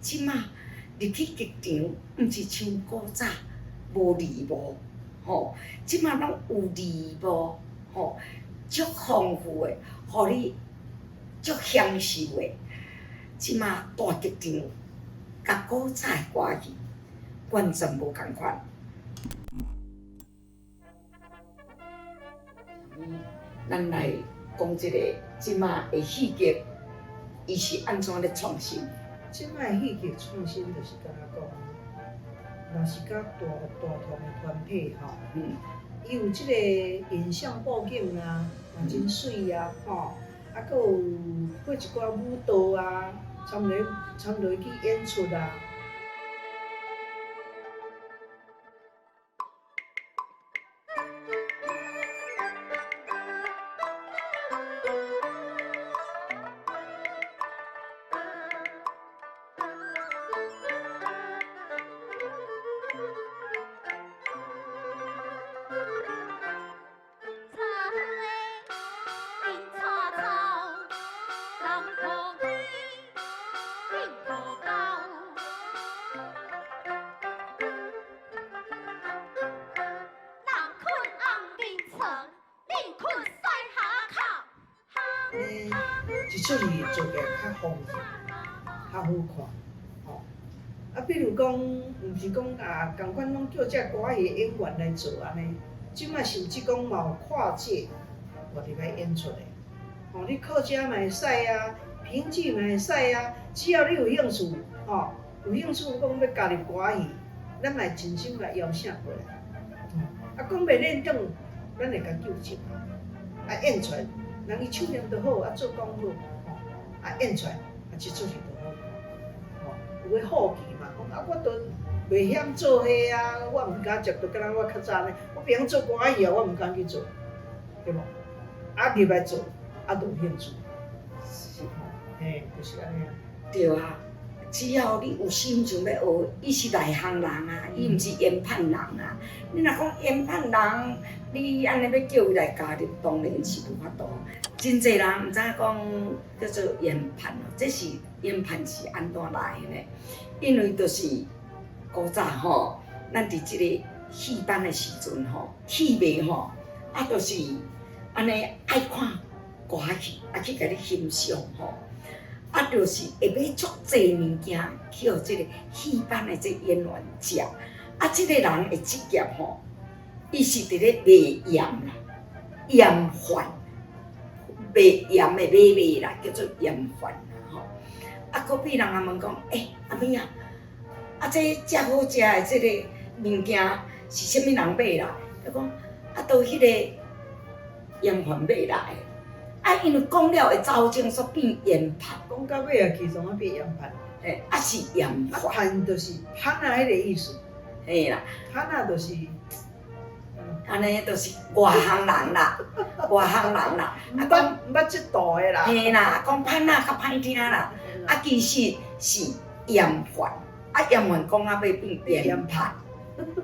即马入去剧场，毋是像古早无字幕，吼，即马拢有字幕，吼，足丰富诶，互你足享受诶。即马大剧场，甲古早诶歌剧完全无共款。咱来讲一个即马诶戏剧，伊是安怎咧创新？即摆戏剧创新就是甲咱讲，若是甲大团诶团体吼，伊有即个影像布景啊，嘛真水啊，吼，啊，佮有配一寡舞蹈啊，参落去演出啊。一出戏做起来较丰富，较好看，吼。啊，比如讲，毋是讲共款拢叫遮歌戏演员来做安尼，即摆甚至讲嘛有跨界，我哋来演出的。吼，你靠遮嘛会使啊，评剧嘛会使啊，只要你有兴趣，吼，有兴趣讲要加入歌戏，咱来真心来邀请过来。啊，讲袂认同，咱会甲纠正，啊演出来。人伊手念得好，啊做讲好，吼，啊演出来，啊一出戏就好看，吼，有诶好奇嘛，讲啊我都袂晓做迄啊，我毋敢接，就敢若我较早呢，我袂晓做歌仔戏啊，我毋敢去做，对无？啊入来做，啊就有兴趣，是吼，嘿，就是安尼啊。对啊，只要你有心想要学，伊是内行人啊，伊毋是研判人啊。你若讲研判人，你安尼要叫伊来加入，当然是无法度。真侪人毋知讲叫做研判哦，这是研判是安怎来的呢？因为就是古早吼，咱伫即个戏班的时阵吼，戏迷吼，啊，就是安尼爱看歌剧，啊去甲你欣赏吼。啊，就是会买足济物件去互即个戏班的这演员食。啊，即个人的职业吼，伊是伫咧卖盐啦，盐贩，卖盐的买卖啦，叫做盐贩啦吼。啊，搁比人啊问讲，阿妹啊，啊这遮好食的即个物件是啥物人买啦？伊讲啊，都迄个盐贩买来的。啊，因为讲了会走正煞变盐贩，讲到尾啊，其实我变盐贩，啊是盐啊贩，贩就是贩啊迄个意思，嘿啦，贩啊就是，安尼就是外行人啦，外行人啦，毋捌即道的啦，嘿啦，讲贩啊较歹听啦，啊其实是盐贩，啊盐贩讲啊要变盐贩，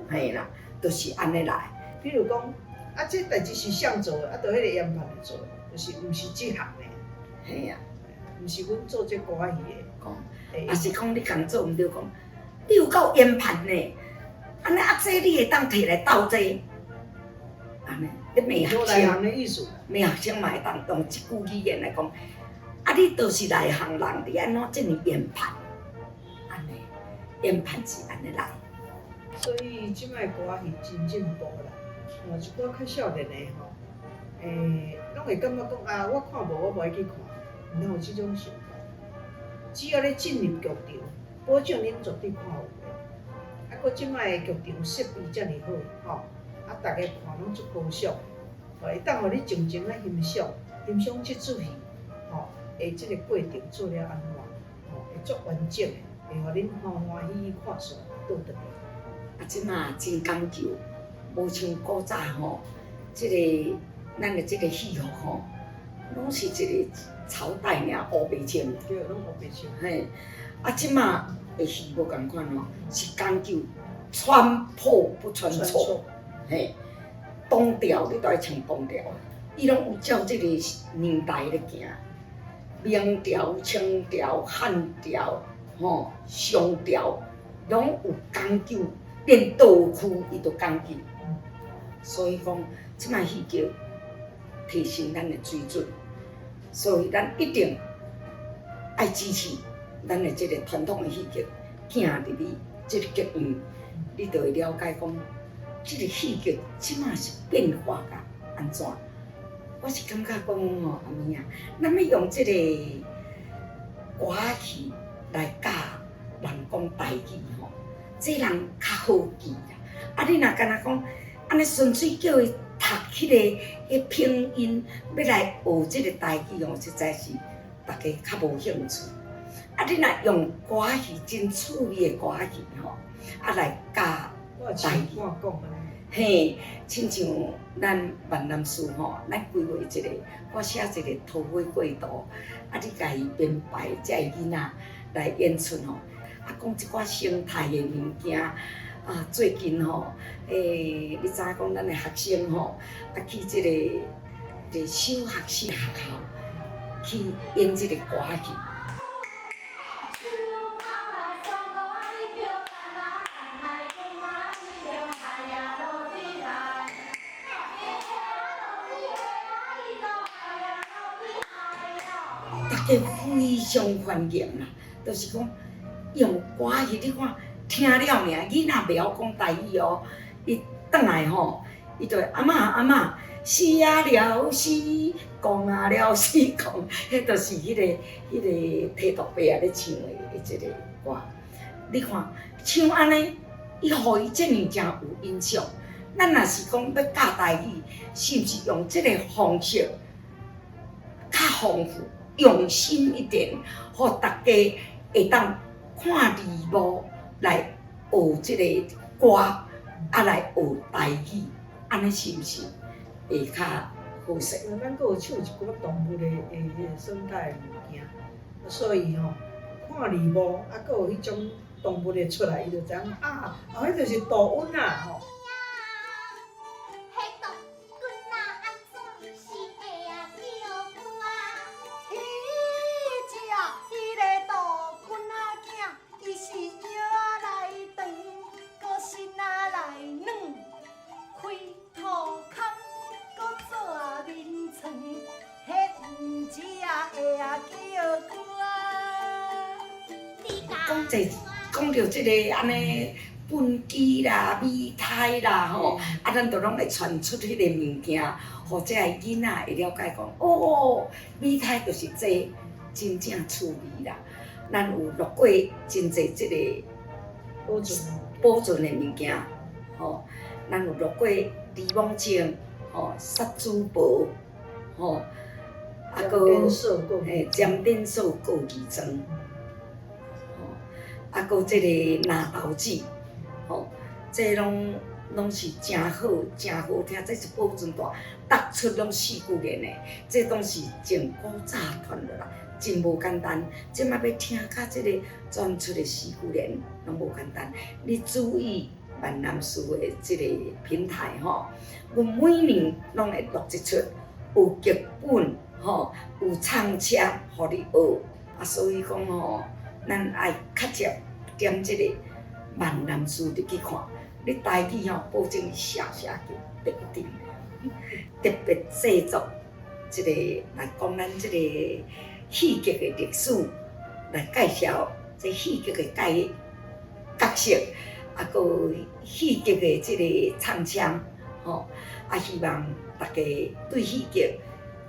嘿啦，就是安尼来。比如讲，啊这代志是谁做的，啊就迄个盐贩来做的。就是毋是即项的，嘿啊，毋是阮做这歌仔戏的，讲，也是讲你工做毋对，讲你有够研判呢，安尼啊，这你会当摕来斗这，安尼，你美学内行的意思，美学生嘛会当用一句语言来讲，啊，你都是内行人，你安怎这么研判？安尼，研判是安尼来。所以即摆歌仔戏真进步啦，一寡较少年的吼。拢会感觉讲啊，我看无，我无爱去看，毋通有即种想法。只要你进入剧场，保证恁绝对看有诶。啊，搁即摆剧场设备遮尔好，吼，啊，大家看拢足高尚，会当互你静静啊欣赏即出戏，吼，即个过程做了安怎，吼，会足完整诶，会互恁欢欢喜喜看煞倒转来。啊，即马真讲究，无像古早吼，即个。咱的这个戏服吼，拢是一个朝代尔乌白穿，对，拢乌白穿。嘿，啊，即马的戏无共款哦，是讲究穿破不穿错，嘿，东调你都爱穿东调，伊拢有照这个年代咧行，明调、清调、汉调、上调，拢有讲究，连道具伊都讲究。所以讲，即摆戏剧提升咱的水准，所以咱一定爱支持咱的即个传统的戏剧，行入去即个剧院，你就会了解讲，即个戏剧即摆是变化甲安怎？我是感觉讲吼，阿咪啊，咱要用即个歌仔戏来教人讲台语吼，这人较好记啦。啊，你若干那讲，安尼纯粹叫伊读迄拼音，要来学即个台语吼，实在是大家较无兴趣。啊，你若用歌仔戏真趣味的歌仔戏吼，啊来教台语。嘿，亲像咱万南书吼，咱规划一个，我写一个桃花过渡，啊，你家己编排遮个囡仔来演出吼，啊，讲一寡生态的物件，啊，最近吼，你知影讲咱的学生吼，啊去即个小学生学校去演即个歌仔戏。大家非常欢迎啦，就是讲用歌仔戏，你看听了尔，囡仔袂晓讲台语哦，伊转来吼，伊就会阿嬷，死啊了死，讲啊了死讲，迄就是迄个提督伯仔咧唱的即个歌。你看像安尼，伊互伊遮尔正有印象。咱若是讲要教台语，是毋是用即个方式较丰富？用心一点，互大家会当看字幕来学即个歌，啊来学台语，安尼是毋是会较好势？咱阁有唱一寡动物的生态的物件，所以吼看字幕，啊阁有迄种动物的出来，伊就知影啊，迄就是杜温啊吼。讲到即个安尼本机啦、美胎啦吼，啊，咱都拢会传出迄个物件，互遮个囡仔会了解讲，哦，美胎就是这真正趣味啦。咱有录过真侪即个保存的物件，吼，咱有录过李梦清，吼，杀猪婆，吼，啊个尖点数过二庄。啊，搁即个拿豆子，吼，这拢是真好听，这是保存大，踏出拢4、5年的，这拢是从古早传落来，真无简单。即摆要听到即个传出的4、5年，拢无简单。你注意万南书的即个平台吼，阮每年拢会录一出，有剧本吼，有唱车，互你学。啊，所以讲吼。咱爱较接点即个万南书入去看，你台语吼，保证写就得定。特别制作即个来讲咱即个戏剧的历史，来介绍这戏剧的角色，啊，个戏剧的即个唱腔，吼，啊，希望大家对戏剧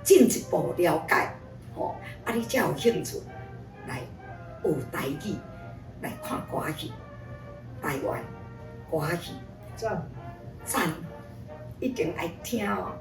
进一步了解，吼，啊，你才有兴趣来。学台语来看歌仔戏，台湾歌仔戏，赞，一定爱听哦。